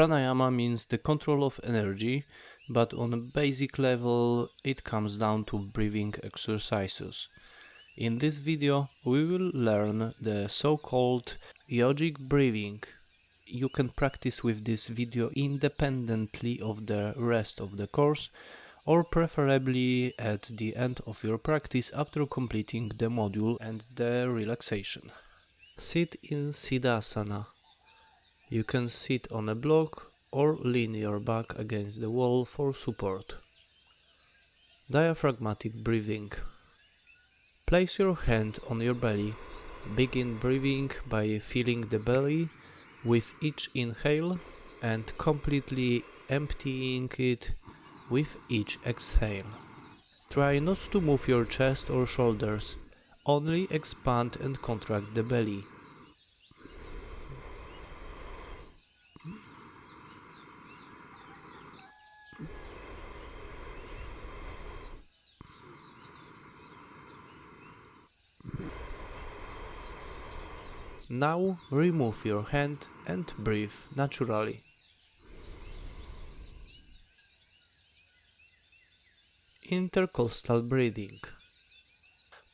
Pranayama means the control of energy, but on a basic level it comes down to breathing exercises. In this video we will learn the so-called yogic breathing. You can practice with this video independently of the rest of the course, or preferably at the end of your practice after completing the module and the relaxation. Sit in Siddhasana. You can sit on a block or lean your back against the wall for support. Diaphragmatic breathing. Place your hand on your belly. Begin breathing by filling the belly with each inhale and completely emptying it with each exhale. Try not to move your chest or shoulders, only expand and contract the belly. Now remove your hand and breathe naturally. Intercostal breathing.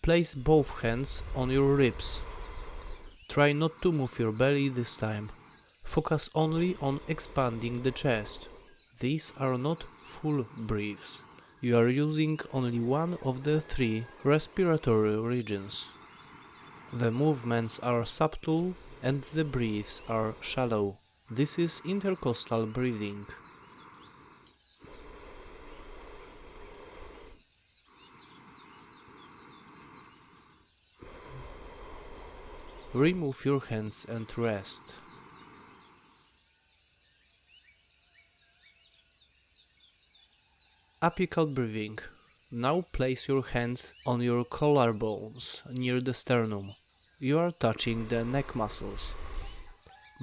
Place both hands on your ribs. Try not to move your belly this time. Focus only on expanding the chest. These are not full breaths. You are using only one of the three respiratory regions. The movements are subtle and the breaths are shallow. This is intercostal breathing. Remove your hands and rest. Apical breathing. Now place your hands on your collarbones near the sternum. You are touching the neck muscles.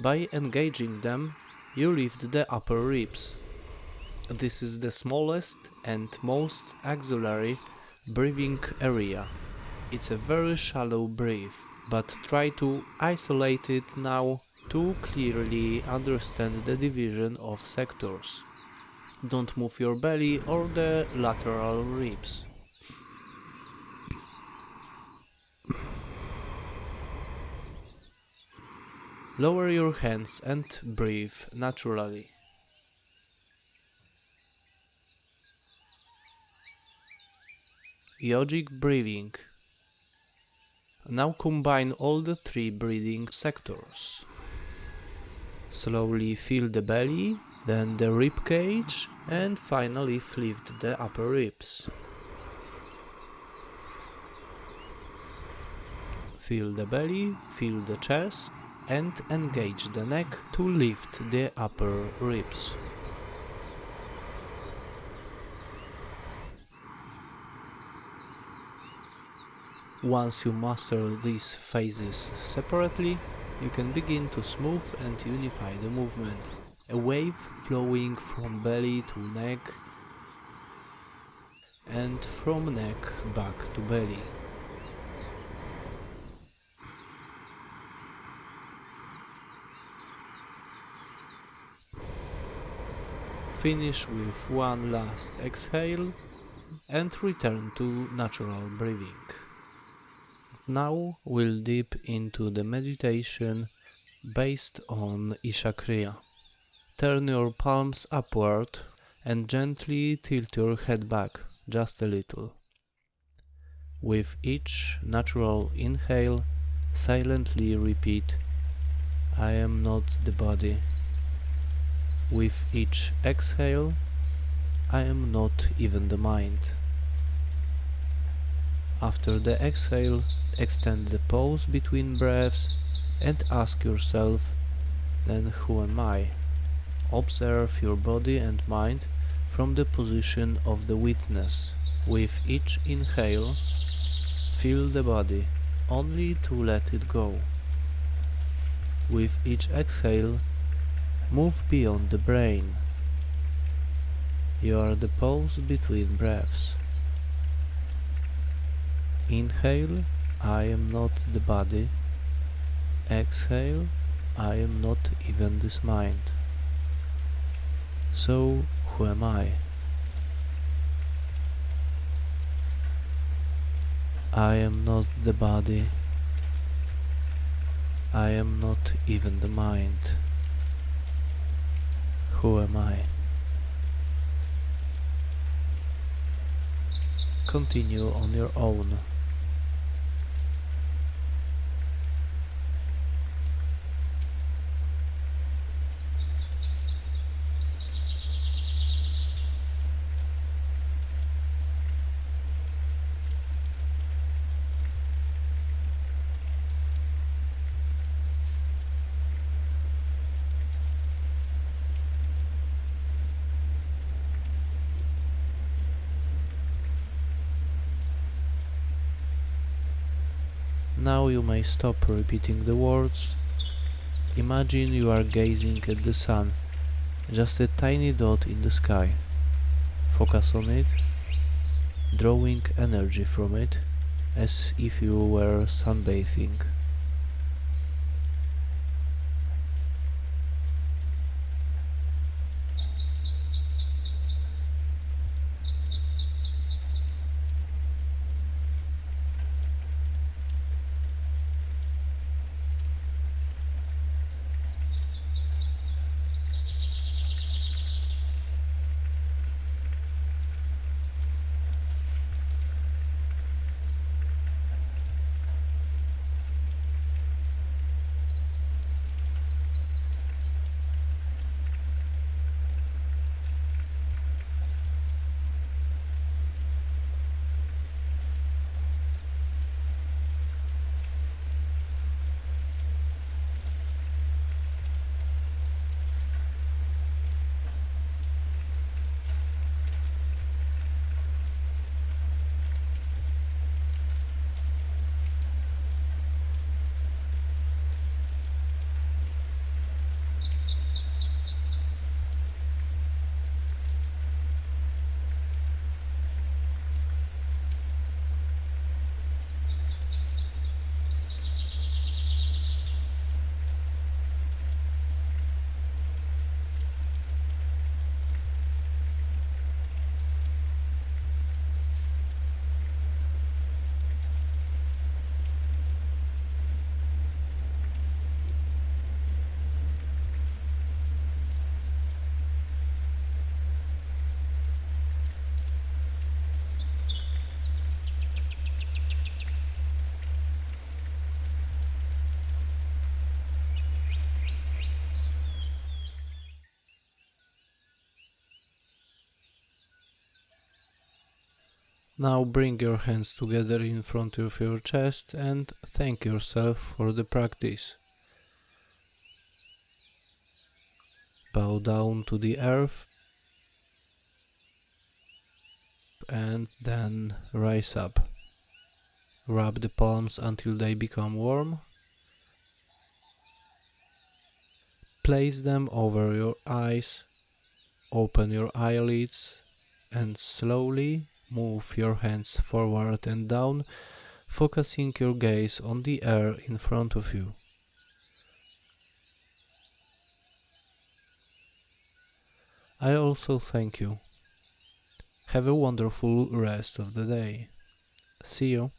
By engaging them, you lift the upper ribs. This is the smallest and most axillary breathing area. It's a very shallow breath, but try to isolate it now to clearly understand the division of sectors. Don't move your belly or the lateral ribs. Lower your hands and breathe naturally. Yogic breathing. Now combine all the three breathing sectors. Slowly fill the belly, then the rib cage, and finally lift the upper ribs. Fill the belly, fill the chest, and engage the neck to lift the upper ribs. Once you master these phases separately, you can begin to smooth and unify the movement. A wave flowing from belly to neck and from neck back to belly. Finish with one last exhale and return to natural breathing. Now we'll dip into the meditation based on Isha Kriya. Turn your palms upward and gently tilt your head back just a little. With each natural inhale, silently repeat, I am not the body. With each exhale, I am not even the mind. After the exhale, extend the pause between breaths and ask yourself, then who am I? Observe your body and mind from the position of the witness. With each inhale, feel the body, only to let it go. With each exhale, move beyond the brain. You are the pause between breaths. Inhale, I am not the body. Exhale, I am not even this mind. So, who am I? I am not the body. I am not even the mind. Who am I? Continue on your own. Now you may stop repeating the words. Imagine you are gazing at the sun, just a tiny dot in the sky. Focus on it, drawing energy from it, as if you were sunbathing. Now bring your hands together in front of your chest and thank yourself for the practice. Bow down to the earth and then rise up. Rub the palms until they become warm. Place them over your eyes. Open your eyelids and slowly move your hands forward and down, focusing your gaze on the air in front of you. I also thank you. Have a wonderful rest of the day. See you.